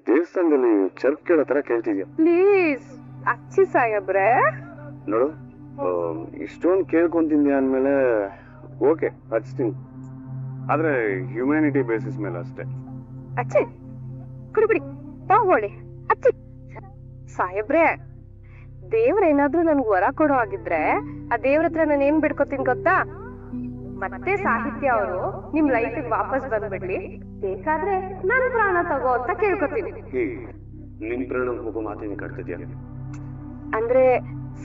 ದೇವಸ್ಥಾನದಲ್ಲಿ ಚರ್ಚ್ ಕೇಳೋ ತರ ಕೇಳ್ತಿದ್ಯಾ? ಪ್ಲೀಸ್ ಅಚ್ಚಿ ಸಾಹೇಬ್ರೆ. ನೋಡು, ಇಷ್ಟೊಂದು ಕೇಳ್ಕೊಂತಿದ್ಯಾ ಅಂದ್ಮೇಲೆ ಓಕೆ ಹಚ್ತೀನಿ, ಆದ್ರೆ ಹ್ಯುಮ್ಯಾನಿಟಿ ಬೇಸಿಸ್ ಮೇಲೆ ಅಷ್ಟೇ. ಅಚ್ಚಿ ಕುಡಿಬಿಡಿ, ತಗೊಳ್ಳಿ ಅಚ್ಚಿ. ಸಾಹೇಬ್ರೆ, ದೇವ್ರೇನಾದ್ರೂ ನನ್ಗೆ ವರ ಕೊಡೋ ಆಗಿದ್ರೆ ಆ ದೇವ್ರ ಹತ್ರ ನಾನು ಏನ್ ಬಿಡ್ಕೋತೀನಿ ಗೊತ್ತಾ? ಮತ್ತೆ ಸಾಹಿತ್ಯ ಅವರು ನಿಮ್ ಲೈಫಿಗೆ ವಾಪಸ್ ಬಂದ್ಬಿಡ್ಲಿ, ಬೇಕಾದ್ರೆ ನನ್ ಪ್ರಾಣ ತಗೋ ಅಂತ ಕೇಳ್ಕೊತೀನಿ. ನಿನ್ ಪ್ರಾಣ ಹೋಗೋ ಮಾತೇನೆ ಕಟ್ತಿದ್ಯಾ? ಅಂದ್ರೆ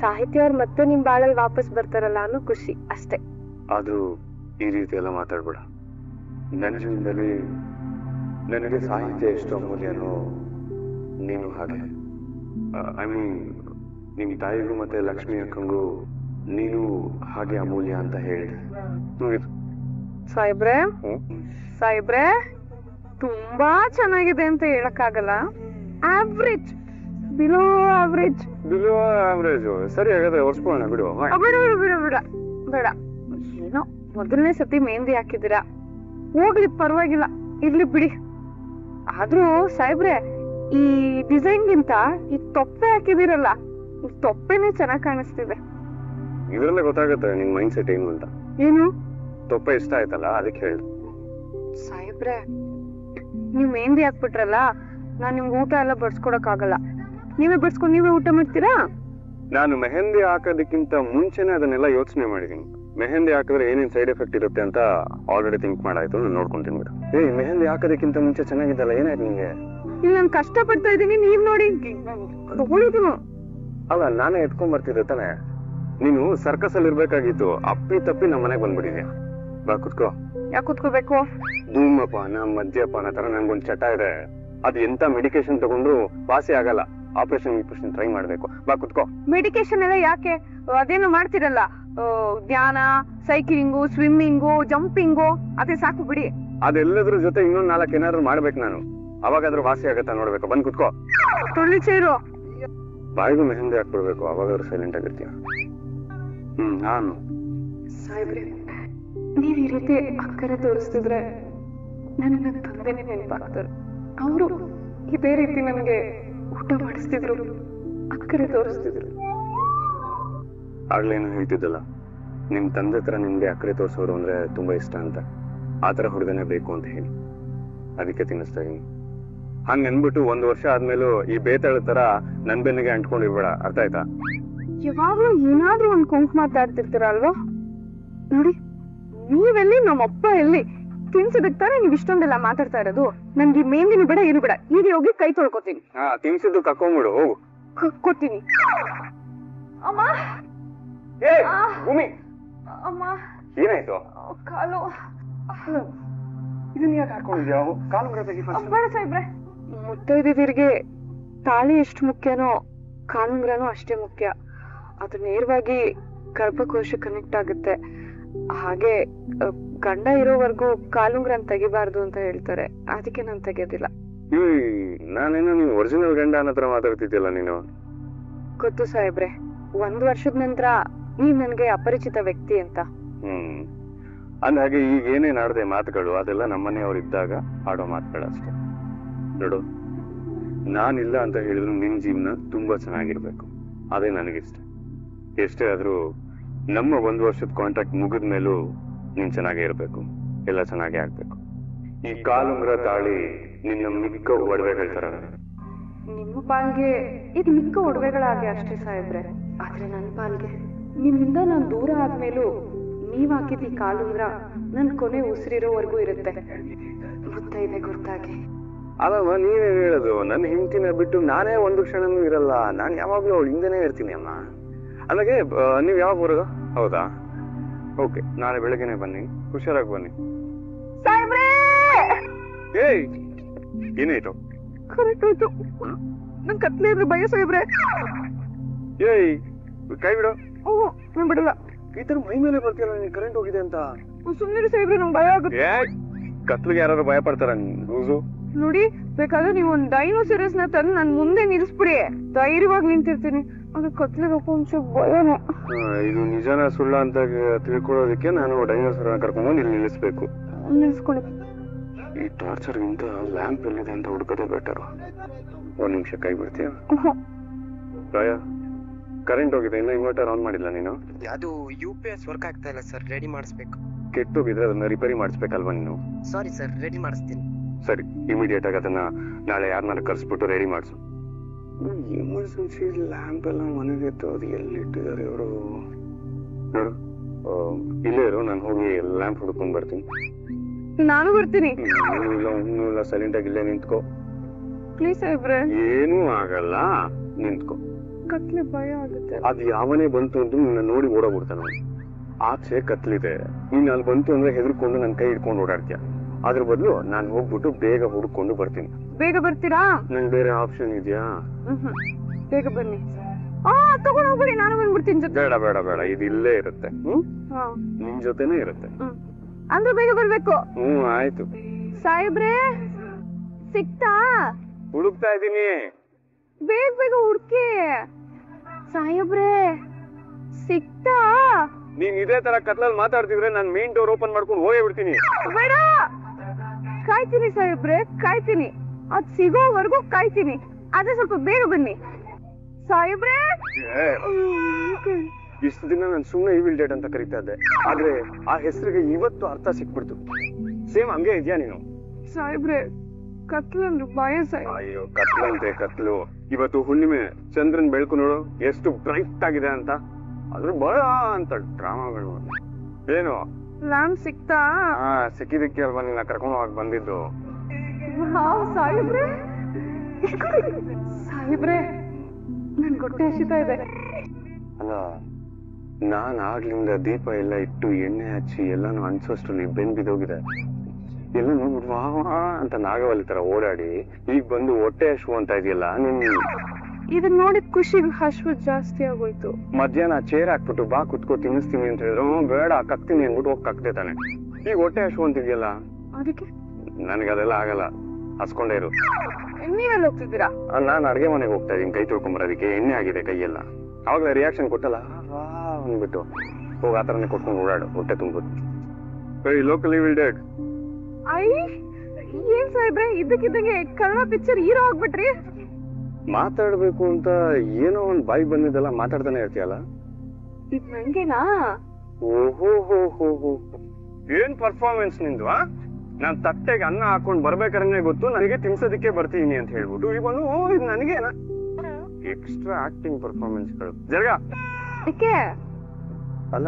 ಸಾಹಿತ್ಯ ಅವ್ರು ಮತ್ತೆ ನಿಮ್ ಬಾಳಲ್ಲಿ ವಾಪಸ್ ಬರ್ತಾರಲ್ಲ ಅನ್ನೋ ಖುಷಿ ಅಷ್ಟೇ. ಆದ್ರೂ ಈ ರೀತಿ ಎಲ್ಲ ಮಾತಾಡ್ಬೇಡ. ನನ್ನ ಜೀವನದಲ್ಲಿ ನನಗೆ ಸಾಹಿತ್ಯ ಎಷ್ಟು ಅಮೂಲ್ಯನೋ ನೀನು ಹಾಗೆ. ಐ ಮೀನ್ ನಿಮ್ ತಾಯಿಗೂ ಮತ್ತೆ ಲಕ್ಷ್ಮಿ ಅಕ್ಕಂಗೂ ನೀನು ಹಾಗೆ ಅಮೂಲ್ಯ ಅಂತ ಹೇಳಿದೆ. ಸಾಹೇಬ್ರೆ, ಸಾಹೇಬ್ರೆ ತುಂಬಾ ಚೆನ್ನಾಗಿದೆ ಅಂತ ಹೇಳಕ್ಕಾಗಲ್ಲ. Average, below average. Below average ಸರಿ, ಹಾಗಾದ್ರೆ ಒರ್ಸ್ಕೊಳ್ಳೋಣ ಬಿಡು. ಬೇಡ ಬೇಡ ಬೇಡ ಬೇಡ. ಏನೋ ಮೊದಲನೇ ಸತಿ ಮೆಹಂದಿ ಹಾಕಿದ್ದೀರಾ, ಹೋಗ್ಲಿ ಪರವಾಗಿಲ್ಲ, ಇರ್ಲಿ ಬಿಡಿ. ಆದ್ರೂ ಸಾಹೇಬ್ರೆ, ಈ ಡಿಸೈನ್ಗಿಂತ ಈ ತೊಪ್ಪೆ ಹಾಕಿದಿರಲ್ಲ, ಈ ತೊಪ್ಪೆನೆ ಚೆನ್ನಾಗ್ ಕಾಣಿಸ್ತಿದೆ. ಇದ್ರಲ್ಲೇ ಗೊತ್ತಾಗುತ್ತೆ ನಿನ್ ಮೈಂಡ್ ಸೆಟ್ ಏನು ಅಂತ. ಏನು? ತೊಪ್ಪೆ ಇಷ್ಟ ಆಯ್ತಲ್ಲ ಅದಕ್ಕೆ ಹೇಳು. ಸಾಹೇಬ್ರೆ, ನೀವ್ ಮೆಹಂದಿ ಹಾಕ್ಬಿಟ್ರಲ್ಲ, ನಾನ್ ನಿಮ್ಗೆ ಊಟ ಎಲ್ಲ ಬಡ್ಸ್ಕೊಡಕ್ ಆಗಲ್ಲ. ನೀವೇ ಬಡ್ಸ್ಕೊಂಡು ನೀವೇ ಊಟ ಮಾಡ್ತೀರಾ? ನಾನು ಮೆಹಂದಿ ಹಾಕೋದಕ್ಕಿಂತ ಮುಂಚೆನೆ ಅದನ್ನೆಲ್ಲ ಯೋಚನೆ ಮಾಡಿದೀನಿ. ಮೆಹಂದಿ ಹಾಕಿದ್ರೆ ಏನೇನ್ ಸೈಡ್ ಎಫೆಕ್ಟ್ ಇರುತ್ತೆ ಅಂತ ಆಲ್ರೆಡಿ ಥಿಂಕ್ ಮಾಡಾಯ್ತು. ನಾನು ನೋಡ್ಕೊಂತೀನಿ ಬಿಡು. ಮೆಹಂದಿ ಹಾಕೋದಕ್ಕಿಂತ ಮುಂಚೆ ಚೆನ್ನಾಗಿದ್ದಲ್ಲ, ಏನಾಯ್ತು ನಿಂಗೆ? ಇಲ್ಲಿ ನಾನು ಕಷ್ಟ ಪಡ್ತಾ ಇದ್ದೀನಿ, ನೀವ್ ನೋಡಿ ತಗೊಳಿದೀನು. ಅಲ್ಲ, ನಾನೇ ಎತ್ಕೊಂಡ್ ಬರ್ತಿದ್ದೆ ತಾನೆ. ನೀನು ಸರ್ಕಸ್ ಅಲ್ಲಿ ಇರ್ಬೇಕಾಗಿತ್ತು, ಅಪ್ಪಿ ತಪ್ಪಿ ನಮ್ಮ ಮನೆಗೆ ಬಂದ್ಬಿಟ್ಟಿದ್ಯಾ. ಬಾ ಕುತ್ಕೋ. ಯಾಕೆ ಕುತ್ಕೋಬೇಕು? ಧೂಮಪಾನ ಮದ್ಯಪಾನ ತರ ನನ್ಗೊಂದ್ ಚಟ ಇದೆ. ಅದು ಎಂತ ಮೆಡಿಕೇಶನ್ ತಗೊಂಡು ವಾಸಿ ಆಗಲ್ಲ. ಆಪರೇಷನ್ ಟ್ರೈ ಮಾಡ್ಬೇಕು. ಬಾ ಕುತ್ಕೋ. ಮೆಡಿಕೇಶನ್ ಎಲ್ಲ ಯಾಕೆ? ಅದೇನು ಮಾಡ್ತಿರಲ್ಲ, ಧ್ಯಾನ, ಸೈಕ್ಲಿಂಗು, ಸ್ವಿಮ್ಮಿಂಗು, ಜಂಪಿಂಗು, ಅದೇ ಸಾಕು ಬಿಡಿ. ಅದೆಲ್ಲದ್ರ ಜೊತೆ ಇನ್ನೊಂದ್ 4 ಏನಾದ್ರು ಮಾಡ್ಬೇಕು ನಾನು. ಅವಾಗಾದ್ರೂ ವಾಸಿ ಆಗತ್ತ ನೋಡ್ಬೇಕು. ಬಂದ್ ಕುತ್ಕೋ. ತೊಳ್ಳಿ ಚೇರು. ಬಾಯಿಗೂ ಮೆಹಂದಿ ಹಾಕ್ಬಿಡ್ಬೇಕು, ಅವಾಗಾದ್ರೂ ಸೈಲೆಂಟ್ ಆಗಿರ್ತೀಯ. ನಾನು ಸಾಹೇಬ್ರೆ, ನೀವ್ ಈ ರೀತಿ ಅಕ್ಕರೆ ತೋರಿಸ್ತಿದ್ರೆ ನನ್ನ ತಂದೆನೇ ನೆನಪಾಗ್ತಾರೆ. ಅವರು ಇದೇ ರೀತಿ ನನಗೆ ಊಟ ಮಾಡಿಸ್ತಿದ್ರು, ಅಕ್ಕರೆ ತೋರಿಸ್ತಿದ್ರು. ಆಗ್ಲೇನು ಹೇಳ್ತಿದ್ದಲ್ಲ, ನಿಮ್ ತಂದೆ ತರ ನಿಮ್ಗೆ ಅಕ್ಕರೆ ತೋರ್ಸೋರು ಅಂದ್ರೆ ತುಂಬಾ ಇಷ್ಟ ಅಂತ. ಆತರ ಹುಡುಗನೇ ಬೇಕು ಅಂತ ಹೇಳಿ ಅದಕ್ಕೆ ತಿನ್ನಿಸ್ತಾ ಇದೀನಿ. ಹಂಗ ಅನ್ಬಿಟ್ಟು 1 ವರ್ಷ ಆದ್ಮೇಲೂ ಈ ಬೇತಾಳ ತರ ನನ್ ಬೆನ್ನಿಗೆ ಅಂಟ್ಕೊಂಡಿರ್ಬೇಡ, ಅರ್ಥ ಆಯ್ತಾ? ಯಾವಾಗ್ಲೂ ಏನಾದ್ರೂ ಒಂದ್ ಕೊಂಕ್ ಮಾತಾಡ್ತಿರ್ತೀರ ಅಲ್ವಾ? ನೋಡಿ, ನೀವೆಲ್ಲಿ ನಮ್ಮಪ್ಪ ಎಲ್ಲಿ ತಿನ್ಸಿದಕ್ ತರ ನೀವ್ ಇಷ್ಟೊಂದೆಲ್ಲ ಮಾತಾಡ್ತಾ ಇರೋದು. ನನ್ಗೆ ಮೇಂದಿನ ಬೇಡ, ಏನು ಬೇಡ. ಈಗ ಹೋಗಿ ಕೈ ತೊಳ್ಕೊತೀನಿ. ತಿನ್ಸಿದ್ದು ಕಕ್ಕೊಂಬಿಡು, ಹೋಗು. ಕಕ್ಕೋತೀನಿ. ಅಮ್ಮ, ಭೂಮಿ, ಅಮ್ಮ, ಏನಾಯ್ತು? ಕಾಲು. ಇದನ್ನ ಯಾಕೆ ಹಾಕೊಂಡಿದ್ಯಾ? ಕಾಲು ಬೇಡ ಸಾಹೇಬ್ರೆ, ಮುತ್ತೈದಿರಿಗೆ ತಾಳಿ ಎಷ್ಟು ಮುಖ್ಯನೋ ಕಾಲುಂಗ್ರನೂ ಅಷ್ಟೇ ಮುಖ್ಯ. ಅದು ನೇರವಾಗಿ ಗರ್ಭಕೋಶ ಕನೆಕ್ಟ್ ಆಗುತ್ತೆ. ಹಾಗೆ ಗಂಡ ಇರೋವರೆಗೂ ಕಾಲುಂಗ್ರನ್ ತೆಗಿಬಾರ್ದು ಅಂತ ಹೇಳ್ತಾರೆ. ಅದಕ್ಕೆ ನಾನು ತೆಗೆಯೋದಿಲ್ಲ. ನಾನೇನೋ ನೀನು ಒರಿಜಿನಲ್ ಗಂಡ ಅನ್ನೋ ತರ ಮಾತಾಡ್ತಿದ್ಯಲ್ಲ ನೀನು. ಗೊತ್ತು ಸಾಹೇಬ್ರೆ, 1 ವರ್ಷದ ನಂತರ ನೀವ್ ನನ್ಗೆ ಅಪರಿಚಿತ ವ್ಯಕ್ತಿ ಅಂತ. ಅಂದಾಗೆ ಈಗ ಏನೇನ್ ಆಡದೆ ಮಾತುಗಳು ಅದೆಲ್ಲ ನಮ್ಮನೆಯವ್ರು ಇದ್ದಾಗ ಆಡೋ ಮಾತುಗಳಷ್ಟೇ. ನೋಡು, ನಾನಿಲ್ಲ ಅಂತ ಹೇಳಿದ್ರು ನಿನ್ ಜೀವನ ತುಂಬಾ ಚೆನ್ನಾಗಿರ್ಬೇಕು, ಅದೇ ನನಗಿಷ್ಟ. ಎಷ್ಟೇ ಆದ್ರೂ ನಮ್ಮ 1 ವರ್ಷದ ಕಾಂಟ್ರಾಕ್ಟ್ ಮುಗಿದ ಮೇಲೂ ನೀನ್ ಚೆನ್ನಾಗೇ ಇರ್ಬೇಕು, ಎಲ್ಲ ಚೆನ್ನಾಗೇ ಆಗ್ಬೇಕು. ಈ ಕಾಲುಂಗ್ರ ತಾಳಿ ನಿನ್ನ ಮಿಕ್ಕ ಒಡವೆಗಳು ತರ. ನಿಮ್ಮ ಪಾಲ್ಗೆ ಇದು ಮಿಕ್ಕ ಒಡವೆಗಳಾಗೆ ಅಷ್ಟೇ ಸಾಹೇಬ್ರೆ. ಆದ್ರೆ ನನ್ ಪಾಲ್ಗೆ ನಿಮ್ಮಿಂದ ನಾನ್ ದೂರ ಆದ್ಮೇಲೂ ನೀವ್ ಹಾಕಿದ ಈ ಕಾಲುಂಗ್ರ ನನ್ ಕೊನೆ ಉಸಿರಿರೋವರೆಗೂ ಇರುತ್ತೆ. ಗೊತ್ತಾಯಿದೆ ಗೊತ್ತಾಗಿ. ಅಲ್ಲಮ್ಮ, ನೀವೇನ್ ಹೇಳೋದು? ನನ್ನ ಹೆಂಡತಿನ ಬಿಟ್ಟು ನಾನೇ 1 ಕ್ಷಣನೂ ಇರಲ್ಲ. ನಾನ್ ಯಾವಾಗ್ಲೂ ಅವಳು ಹಿಂದೆನೇ ಇರ್ತೀನಿ ಅಮ್ಮ. ಅಲ್ಲಿಗೆ ನೀವ್ ಯಾವಾಗ ಬರೋದು? ಹೌದಾ, ಓಕೆ, ನಾಳೆ ಬೆಳಗ್ಗೆನೆ ಬನ್ನಿ, ಹುಷಾರಾಗಿ ಬನ್ನಿ. ಏಯ್, ಏನಾಯ್ತು? ಕರೆಕ್ಟ್ ಆಯ್ತು. ನನ್ ಕತ್ಲೆ ಇದ್ರೆ ಭಯ ಸಾಹೇಬ್ರೆ. ಏಯ್, ಕೈ ಬಿಡು. ನಾನ್ ಬಿಡಲ್ಲ. ಈ ತರ ಮೈ ಮೇಲೆ ಬರ್ತೀರ, ನೀನ್ ಕರೆಂಟ್ ಹೋಗಿದೆ ಅಂತ. ಸುಮ್ಮನೆ ಸಾಹೇಬ್ರೆ, ನಂಗೆ ಭಯ ಆಗುತ್ತೆ. ಕತ್ಲಿಗೆ ಯಾರು ಭಯ ಪಡ್ತಾರ? ನೋಡಿ, ಬೇಕಾದ್ರೆ ನೀವು ಒಂದ್ ಡೈನೋಸರಸ್ ನ ತಂದು ನನ್ ಮುಂದೆ ನಿಲ್ಸ್ಬಿಡಿ, ಧೈರ್ಯವಾಗಿ ನಿಂತಿರ್ತೀನಿ. ಅದು ಕತ್ಲಿಗೆ ಒಂಚೂರು ಭಯನೇ. ಇದು ನಿಜನ ಸುಳ್ಳ ಅಂತ ತಿಳ್ಕೊಳ್ಳೋದಕ್ಕೆ ನಾನು ಡೈನೋಸರ್ ಕರ್ಕೊಂಡ್ಬಂದು ಇಲ್ಲಿ ನಿಲ್ಲಿಸ್ಬೇಕು. ನಿಲ್ಸ್ಕೊಳ್ಳಿ. ಈ ಟಾರ್ಚರ್ಗಿಂತ ಲ್ಯಾಂಪ್ ಎಲ್ಲಿದೆ ಅಂತ ಹುಡುಕದೇ ಬೆಟರು. ಒಂದ್ ನಿಮಿಷ ಕೈ ಬಿಡ್ತೀಯ? ರಾಯ, ಕರೆಂಟ್ ಹೋಗಿದೆ, ಇನ್ನು ಇನ್ವರ್ಟರ್ ಆನ್ ಮಾಡಿಲ್ಲ ನೀನು? ಅದು UPS ವರ್ಕ್ ಆಗ್ತಾ ಇಲ್ಲ ಸರ್, ರೆಡಿ ಮಾಡಿಸ್ಬೇಕು. ಕೆಟ್ಟೋಗಿದ್ರೆ ಅದನ್ನ ರಿಪೇರಿ ಮಾಡಿಸ್ಬೇಕಲ್ವಾ ನೀನು? ಸಾರಿ ಸರ್, ರೆಡಿ ಮಾಡಿಸ್ತೀನಿ. ಸರಿ, ಇಮಿಡಿಯೇಟ್ ಆಗಿ ಅದನ್ನ ನಾಳೆ ಯಾರನ್ನಾರು ಕರ್ಸ್ಬಿಟ್ಟು ರೆಡಿ ಮಾಡಿಸು. ಎಮರ್ಜೆನ್ಸಿ ಲ್ಯಾಂಪ್ ಎಲ್ಲ ಮನೆಗೆ ಇತ್ತು, ಅದು ಎಲ್ಲಿಟ್ಟಿದ್ದಾರೆ ಇವರು? ನೋಡು, ಇಲ್ಲೇ ಇರು, ನಾನು ಹೋಗಿ ಲ್ಯಾಂಪ್ ಹುಡ್ಕೊಂಡ್ ಬರ್ತೀನಿ. ನಾನು ಬರ್ತೀನಿ. ಇಲ್ಲ ಸೈಲೆಂಟ್ ಆಗಿ ಇಲ್ಲೇ ನಿಂತ್ಕೋ ಪ್ಲೀಸ್ ಸಾಹೇಬ್ರೆ. ಏನೂ ಆಗಲ್ಲ, ನಿಂತ್ಕೋ. ಕತ್ಲೆ ಭಯ ಆಗುತ್ತೆ. ಅದು ಯಾವನೇ ಬಂತು ಅಂತ ನಿನ್ನ ನೋಡಿ ಓಡೋಗ್ಬಿಡ್ತಾನೆ. ಆಚೆ ಕತ್ಲಿದೆ, ನೀನ್ ಅಲ್ಲಿ ಬಂತು ಅಂದ್ರೆ ಹೆದರ್ಕೊಂಡು ನನ್ನ ಕೈ ಹಿಡ್ಕೊಂಡು ಓಡಾಡ್ತೀಯ. ಅದ್ರ ಬದಲು ನಾನು ಹೋಗ್ಬಿಟ್ಟು ಬೇಗ ಹುಡ್ಕೊಂಡು ಬರ್ತೀನಿ. ಬೇಗ ಬರ್ತೀರಾ? ನಂಗೆ ಬೇರೆ ಆಪ್ಷನ್ ಇದೆಯಾ? ಬೇಗ ಬನ್ನಿ. ತಗೊಂಡ್ ಹೋಗ್ಬಿಡಿ, ನಾನು ಬಂದ್ಬಿಡ್ತೀನಿ ಜೊತೆ. ಬೇಡ ಬೇಡ ಬೇಡ, ಇದು ಇಲ್ಲೇ ಇರುತ್ತೆ. ನಿನ್ ಜೊತೆನೆ ಇರುತ್ತೆ. ಅಂದ್ರೆ ಬೇಗ ಬರ್ಬೇಕು. ಆಯ್ತು ಸಾಹೇಬ್ರೆ, ಸಿಕ್ತಾ? ಹುಡುಕ್ತಾ ಇದೀನಿ, ಬೇಗ ಬೇಗ ಹುಡ್ಕಿ. ಸಾಹೇಬ್ರೆ, ಸಿಕ್ತಾ? ನೀನ್ ಇದೇ ತರ ಕತ್ಲಲ್ಲಿ ಮಾತಾಡ್ತಿದ್ರೆ ನಾನು ಮೇನ್ ಡೋರ್ ಓಪನ್ ಮಾಡ್ಕೊಂಡು ಹೋಗೇ ಬಿಡ್ತೀನಿ. ಬೇಡ, ಕಾಯ್ತೀನಿ ಸಾಹೇಬ್ರೆ, ಕಾಯ್ತೀನಿ. ಅದ್ ಸಿಗೋವರೆಗೂ ಕಾಯ್ತೀನಿ. ಅದೇ ಸ್ವಲ್ಪ ಬೇಗ ಬನ್ನಿ ಸಾಹೇಬ್ರೆ. ಇಷ್ಟು ದಿನ ನಾನು ಸುಮ್ಮನೆ ಈವಿಲ್ ಡೇಟ್ ಅಂತ ಕರೀತಾ ಇದ್ದೆ, ಆದ್ರೆ ಆ ಹೆಸರಿಗೆ ಇವತ್ತು ಅರ್ಥ ಸಿಕ್ಬಿಡ್ತು. ಸೇಮ್ ಹಂಗೆ ಇದೆಯಾ ನೀನು? ಸಾಹೇಬ್ರೆ, ಕತ್ಲಂದ್ರೆ ಭಯ ಸಾಹೇಬ್. ಅಯ್ಯೋ, ಕತ್ಲಂತೆ ಕತ್ಲು. ಇವತ್ತು ಹುಣ್ಣಿಮೆ, ಚಂದ್ರನ್ ಬೆಳಕು ನೋಡು ಎಷ್ಟು ಬ್ರೈಟ್ ಆಗಿದೆ ಅಂತ. ಅದ್ರ ಭಯ ಅಂತ ಡ್ರಾಮಾಗಳು. ಏನು ಲ್ಯಾಂಪ್ ಸಿಕ್ತಾ? ಸಿಕ್ಕಿದಕ್ಕೆ ಅಲ್ವಾ ನಿನ್ನ ಕರ್ಕೊಂಡು ಹೋಗಿ ಬಂದಿದ್ದು. ಸಾಹೇಬ್ರೆ, ಸಾಹೇಬ್ರೆ, ನನ್ ಹೊಟ್ಟೆ ಹಸಿತಾ ಇದೆ. ಅಲ್ಲ, ನಾನ್ ಆಗ್ಲಿಂದ ದೀಪ ಎಲ್ಲ ಇಟ್ಟು ಎಣ್ಣೆ ಹಚ್ಚಿ ಎಲ್ಲಾನು ಅನ್ಸೋಷ್ಟ್ರಲ್ಲಿ ಬೆನ್ ಬಿದ್ದೋಗಿದೆ. ಎಲ್ಲ ನೋಡ್ಬಿಟ್ಟು ವಾ ಅಂತ ನಾಗವಲ್ಲಿ ತರ ಓಡಾಡಿ ಈಗ ಬಂದು ಹೊಟ್ಟೆ ಹಶು ಅಂತ ಇದೆಯಲ್ಲ ನಿನ್. ಇದನ್ನ ನೋಡಿದ ಖುಷಿಗೆ ಹಶ್ವ ಜಾಸ್ತಿ ಆಗೋಯ್ತು. ಮಧ್ಯಾಹ್ನ ಚೇರ್ ಹಾಕ್ಬಿಟ್ಟು ಬಾ ಕುತ್ಕೋ ತಿನ್ನಿಸ್ತೀನಿ ಅಂತ ಹೇಳಿದ್ರು, ಬೇಡ ಕಕ್ತೀನಿ ಅಂದ್ಬಿಟ್ಟು ಹೋಗಿ ಕಕ್ತೆ ತಾನೆ. ಈಗ ಹೊಟ್ಟೆ ಹಶು ಅಂತಿದ್ಯಲ್ಲ, ಅದಕ್ಕೆ ನನಗದೆಲ್ಲ ಆಗಲ್ಲ, ಹಸ್ಕೊಂಡೇ ಇರು. ನೀವೆಲ್ಲ ಹೋಗ್ತಿದ್ದೀರಾ? ನಾನು ಅಡ್ಗೆ ಮನೆಗೆ ಹೋಗ್ತಾ ಇದೀನಿ ಕೈ ತೊಳ್ಕೊಂಬರೋದಕ್ಕೆ. ಎಣ್ಣೆ ಆಗಿದೆ ಕೈಯೆಲ್ಲ. ಅವಾಗಲೇ ರಿಯಾಕ್ಷನ್ ಕೊಟ್ಟಲ್ಲ ವಾ ಅಂದ್ಬಿಟ್ಟು ಹೋಗಿ ಆ ಥರನೇ ಕೊಟ್ಕೊಂಡು ಓಡಾಡು, ಹೊಟ್ಟೆ ತುಂಬಿಟ್ಟು. Local evil date. ಏನ್ ಸಾಹೇಬ್ರೆ, ಇದ್ದಕ್ಕಿದ್ದಂಗೆ ಕನ್ನಡ ಪಿಕ್ಚರ್ ಹೀರೋ ಆಗ್ಬಿಟ್ರಿ. ಮಾತಾಡ್ಬೇಕು ಅಂತ ಏನೋ ಒಂದ್ ಬಾಯಿ ಬಂದಿದ್ದೆಲ್ಲ ಮಾತಾಡ್ತಾನೆ ಇರ್ತೀಯಲ್ಲ. ಇದ್ ನಂಗೆನಾ? ಓಹೋ ಹೋ ಹೋ ಹೋ, ಏನ್ ಪರ್ಫಾರ್ಮೆನ್ಸ್ ನಿಂದು? ನಾನ್ ತಟ್ಟೆಗೆ ಅನ್ನ ಹಾಕೊಂಡ್ ಬರ್ಬೇಕಾದ್ರೆ ಗೊತ್ತು ನನಗೆ ತಿನ್ಸೋದಕ್ಕೆ ಬರ್ತೀನಿ ಅಂತ ಹೇಳ್ಬಿಟ್ಟು ಈಗ ಬಂದು ಇದು ನನಗೇನ ಎಕ್ಸ್ಟ್ರಾ ಆಕ್ಟಿಂಗ್ ಪರ್ಫಾರ್ಮೆನ್ಸ್ಗಳು ಜರ್ಗ. ಅಲ್ಲ,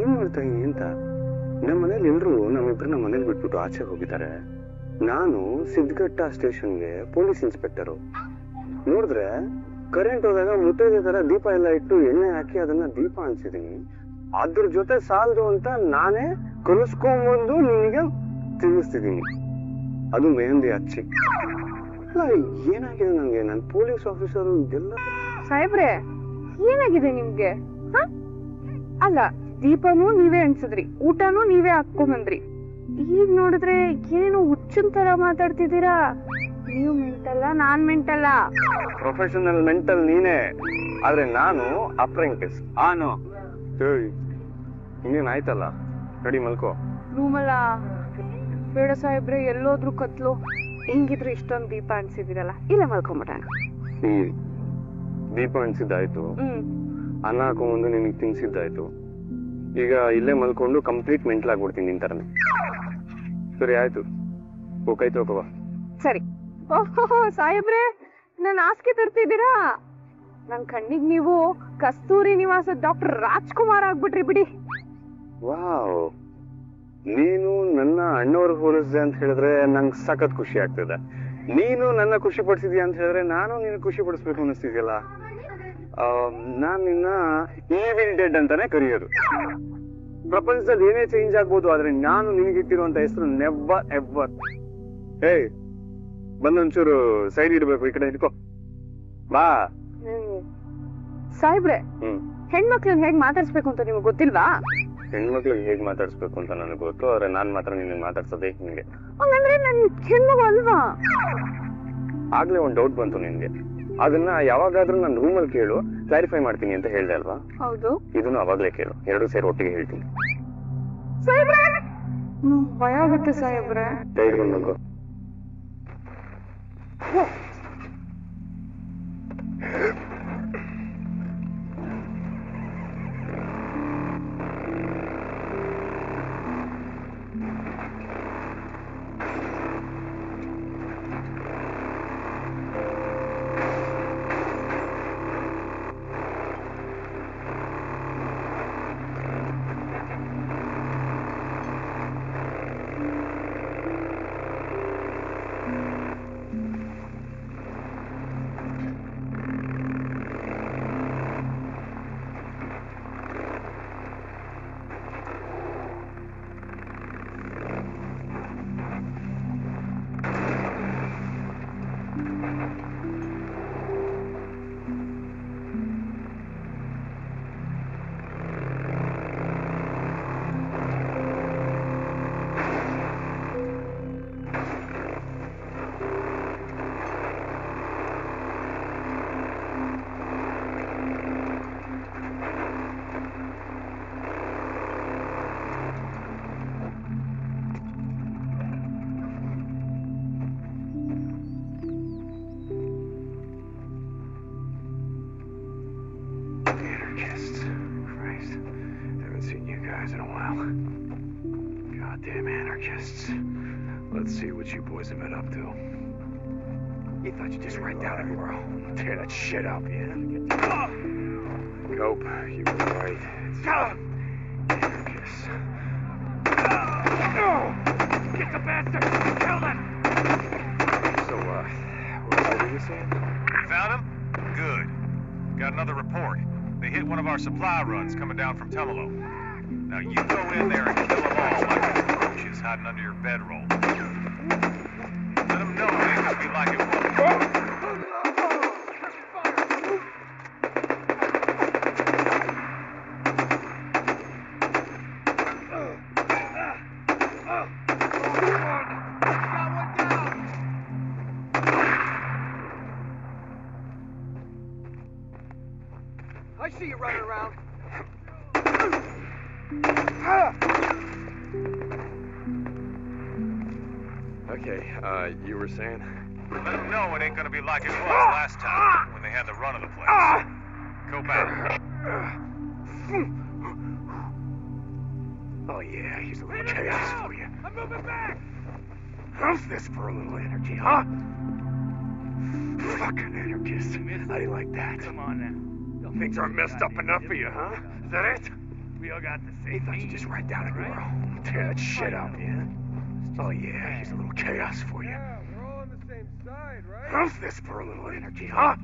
ಏನ್ ಮಾಡ್ತಾ ಇದೀನಿ ಅಂತ. ನಮ್ಮ ಮನೇಲಿ ಎಲ್ರು ನಮ್ಮಿಬ್ರು ನಮ್ಮ ಮನೇಲಿ ಬಿಟ್ಬಿಟ್ಟು ಆಚೆ ಹೋಗಿದ್ದಾರೆ. ನಾನು ಸಿದ್ಧಘಟ್ಟ ಸ್ಟೇಷನ್ಗೆ ಪೊಲೀಸ್ ಇನ್ಸ್ಪೆಕ್ಟರು. ನೋಡಿದ್ರೆ ಕರೆಂಟ್ ಹೋದಾಗ ಮುತ್ತೈದೆ ತರ ದೀಪ ಎಲ್ಲ ಇಟ್ಟು ಎಣ್ಣೆ ಹಾಕಿ ಅದನ್ನ ದೀಪ ಅನ್ಸಿದೀನಿ. ಅದ್ರ ಜೊತೆ ಸಾಲದು ಅಂತ ನಾನೇ ಕಲಿಸ್ಕೊಂಡ್ಬಂದು ನಿನಗೆ ತಿಳಿಸ್ತಿದ್ದೀನಿ, ಅದು ಮೆಹಂದಿ ಹಚ್ಚಿ. ಅಲ್ಲ, ಏನಾಗಿದೆ ನಂಗೆ? ನನ್ ಪೊಲೀಸ್ ಆಫೀಸರು ಇದೆಲ್ಲ. ಸಾಹೇಬ್ರೆ, ಏನಾಗಿದೆ ನಿಮ್ಗೆ? ಅಲ್ಲ, ದೀಪನೂ ನೀವೇ ಅನ್ಸಿದ್ರಿ, ಊಟನೂ ನೀವೇ ಹಾಕೊಂಬಂದ್ರಿ. ಈಗ ನೋಡಿದ್ರೆ ಏನೇನೋ ಹುಚ್ಚಿನ ತರ ಮಾತಾಡ್ತಿದ್ದೀರಾ. ನೀವು ಮೆಂಟಲ್ಲ, ನಾನ್ ಮೆಂಟಲ್ಲ. ಪ್ರೊಫೆಷನಲ್ ಮೆಂಟಲ್ ನೀನೇ, ಆದ್ರೆ ನಾನು ಅಪ್ರೆಂಟಿಸ್. ಇನ್ನೇನ್ ಆಯ್ತಲ್ಲ, ರೆಡಿ ಮಲ್ಕೋ. ರೂಮಲ್ಲ ಬೇಡ ಸಾಹೇಬ್ರೆ, ಎಲ್ಲೋದ್ರು ಕತ್ಲು. ಹೆಂಗಿದ್ರು ಇಷ್ಟೊಂದು ದೀಪ ಅನ್ಸಿದಿರಲ್ಲ, ಇಲ್ಲ ಮಲ್ಕೊಂಬಿಡೋಣ. ದೀಪ ಅನ್ಸಿದ್ದಾಯ್ತು, ಅನ್ನ ಹಾಕೊಂಬಂದು ನಿನಗೆ ತಿನ್ಸಿದ್ದಾಯ್ತು. ಈಗ ಇಲ್ಲೇ ಮಲ್ಕೊಂಡು ಕಂಪ್ಲೀಟ್ ಮೆಂಟಲ್ ಆಗ್ಬಿಡ್ತೀನಿ ನಿನ್ ತರನೇ. ಸರಿ ಆಯ್ತು, ಕೈ ತೊಳ್ಕೋ. ಸರಿ. ಓಹೋ ಸಾಹೇಬ್ರೆ, ನನ್ ಆಸ್ಕೆ ತರ್ತಿದ್ದೀರಾ? ನನ್ ಕಣ್ಣಿಗ್ ನೀವು ಕಸ್ತೂರಿ ನಿವಾಸ ಡಾಕ್ಟರ್ ರಾಜ್ಕುಮಾರ್ ಆಗ್ಬಿಟ್ರಿ ಬಿಡಿ. ವಾವ್, ನೀನು ನನ್ನ ಅಣ್ಣವ್ರಿಗೆ ಹೋಲಿಸಿದೆ ಅಂತ ಹೇಳಿದ್ರೆ ನಂಗೆ ಸಖತ್ ಖುಷಿ ಆಗ್ತದೆ. ನೀನು ನನ್ನ ಖುಷಿ ಪಡಿಸಿದ್ಯಾ ಅಂತ ಹೇಳಿದ್ರೆ ನಾನು ನಿನ್ನ ಖುಷಿ ಪಡಿಸ್ಬೇಕು ಅನ್ನಿಸ್ತಿದ್ಯಲ್ಲ. ನಾನ್ ನಿನ್ನ ಈವಿಲ್ ಡೆಡ್ ಅಂತಾನೆ ಕರೆಯೋದು. ಪ್ರಪಂಚದಲ್ಲಿ ಏನೇ ಚೇಂಜ್ ಆಗ್ಬೋದು, ಆದ್ರೆ ನಾನು ನಿನಗಿಟ್ಟಿರುವಂತ ಹೆಸರು ನೆವರ್ ಎವರ್. ಏಯ್, ಬಂದೊಂಚೂರು ಸೈಡ್ ಇಡ್ಬೇಕು, ಈ ಕಡೆ ಇಟ್ಕೋ ಬಾ. ಸಾಹೇಬ್ರೆ, ಹೆಣ್ಮಕ್ಳನ್ನ ಹೇಗ್ ಮಾತಾಡ್ಸ್ಬೇಕು ಅಂತ ನಿಮ್ಗೆ ಗೊತ್ತಿಲ್ವಾ? ಹೆಣ್ಮಕ್ಳಿಗೆ ಹೇಗ್ ಮಾತಾಡ್ಸ್ಬೇಕು ಅಂತ ನನಗೆ ಗೊತ್ತು, ಆದ್ರೆ ನಾನ್ ಮಾತ್ರ ನಿನಗೆ ಮಾತಾಡ್ಸೋದೇ ಹಿಂಗೆ. ಹಂಗಂದ್ರೆ ನನ್ ಹೆಣ್ಮಗು ಅಲ್ವಾ? ಆಗ್ಲೇ ಒಂದ್ ಡೌಟ್ ಬಂತು ನಿನ್ಗೆ, ಅದನ್ನ ಯಾವಾಗಾದ್ರೂ ನನ್ನ ರೂಮಲ್ಲಿ ಕೇಳು, ಕ್ಲಾರಿಫೈ ಮಾಡ್ತೀನಿ ಅಂತ ಹೇಳ್ದೆ ಅಲ್ವಾ? ಹೌದು. ಇದನ್ನು ಅವಾಗ್ಲೇ ಕೇಳು, ಎರಡು ಸೇರಿ ಒಟ್ಟಿಗೆ ಹೇಳ್ತೀನಿ. ಭಯ ಆಗುತ್ತೆ ಸಾಹೇಬ್ರೆ. ಧೈರ್ಯಗೊಂಡು ಹೋಗು. Let's see what you boys have been up to. You thought you'd just write down and we're tear that shit up, yeah? Cope, you were right. It's anarchists. Get the bastard! Kill them! So, what were you saying? Found him? Good. Got another report. They hit one of our supply runs coming down from Tumalo. Now you go in there and kill them all like the roaches hiding under your bedroll. Let them know it ain't gonna be like it was. I see you running around. Okay, you were saying? Let them know it ain't gonna be like it was last time when they had the run of the place. Go back. Oh yeah, here's a little chaos for you. I'm moving back! How's this for a little energy, huh? Fucking anarchist. I didn't like that. Come on now. Things aren't messed up enough for you, huh? Is that it? We all got the same. Thought you'd just write down and we're home. Tear that shit up, yeah? Oh yeah, here's a little chaos for you. Yeah, we're all on the same side, right? How's this for a little energy, huh?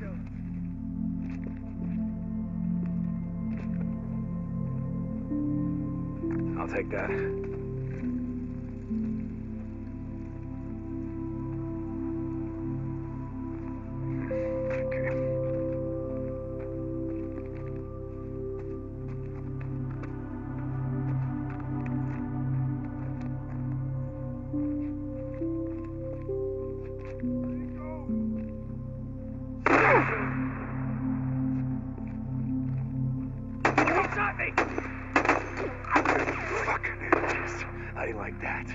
I'll take that. Fucking anarchist. I didn't like that.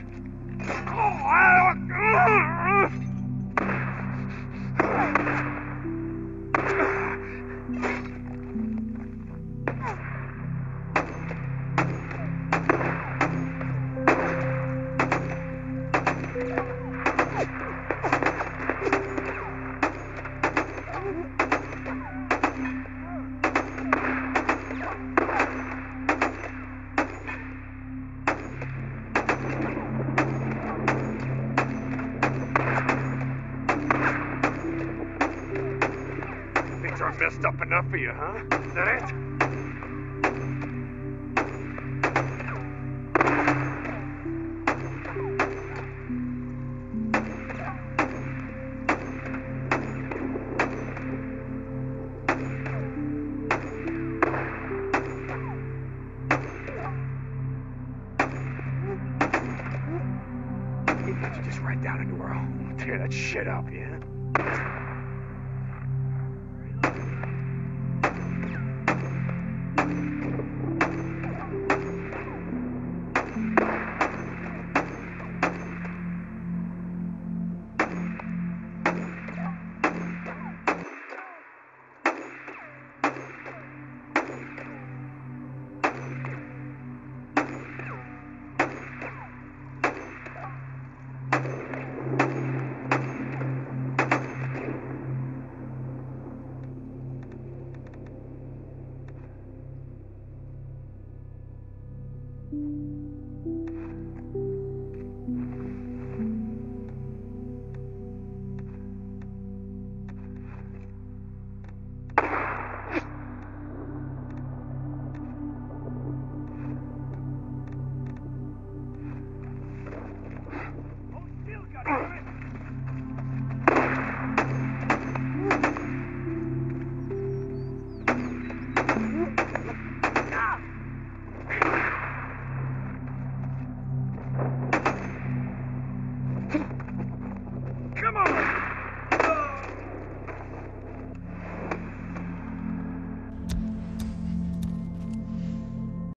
Things aren't messed up enough for you, huh? Is that it? You thought you'd just write down and we're home. Tear that shit up, yeah?